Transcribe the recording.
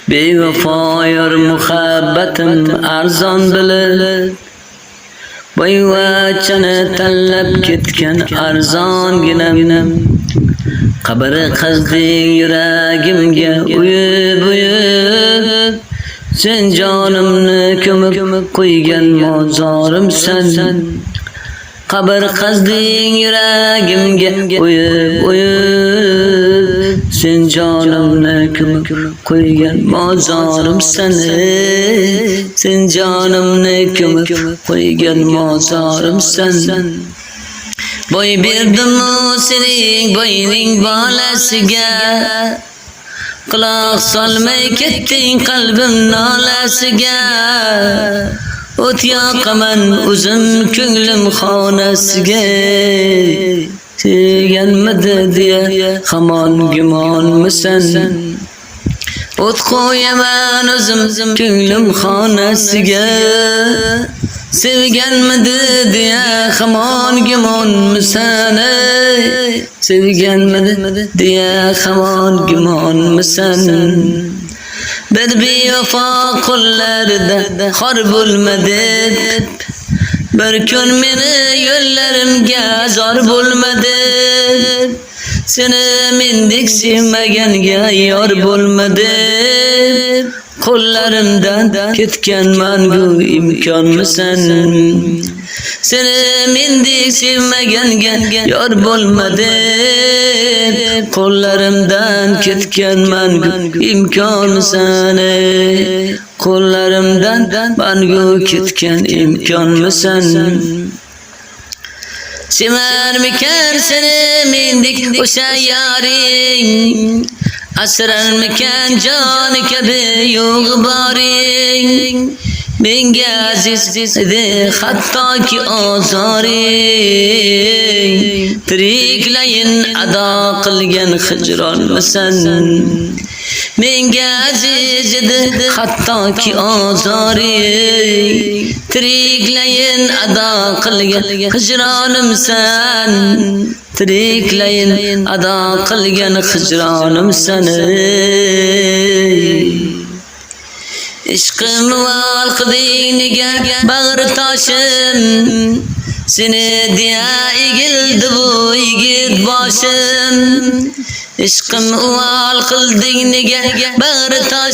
Bevafo yor muhabbatim arzon bilib, boyvachchani tanlab ketgan arzonginam. Qabri qazding yuragimga uyib, sen jonimni ko'mib qo'ygan mozorimsan. Qabr qazding yuragimga uyib, sen jonimni ko'mib qo'ygan mozorimsan. Sen jonimni ko'mib qo'ygan mozorimsan. Boy berdim sening bo'yning bolasiga, quloq solmay ketding qalbim nolasiga. O't yoqaman o'zim ko'nglim xonasiga, sevganmidi deya hamon gumonmisan. O't qo'yaman o'zim ko'nglim xonasiga, sevganmidi deya hamon gumonmisan. Sevganmidi deya hamon gumonmisan. Bir bevafo qo'llarida xor bo'lma deb, bir kun meni yo'llarimga zor bo'lma deb, seni mendek sevmaganga yor bo'lma deb, qo'llarimdan ketganman bu imkonmisan. Seni mendek sevmaganga yor bo'lma deb, qo'llarimdan ketganman bu imkonmisan. Qo'llarimdan mangu ketgan imkonmisan. Sevarmikan seni mendek o'sha yoring, asrarmikan joni kabi yo'q boring. Menga aziz edi hattoki ozoring, tiriklayin ado qilgan hijronmisan. Menga aziz edi hattoki ozoring, tiriklayin ado qilgan hijronimsan. Tiriklayin ado qilgan hijronimsan. Ishqim val qilding nega bag'ri toshim, seni deya egildi bu yigit boshim. Ishqim val qilding nega bag'ri toshim.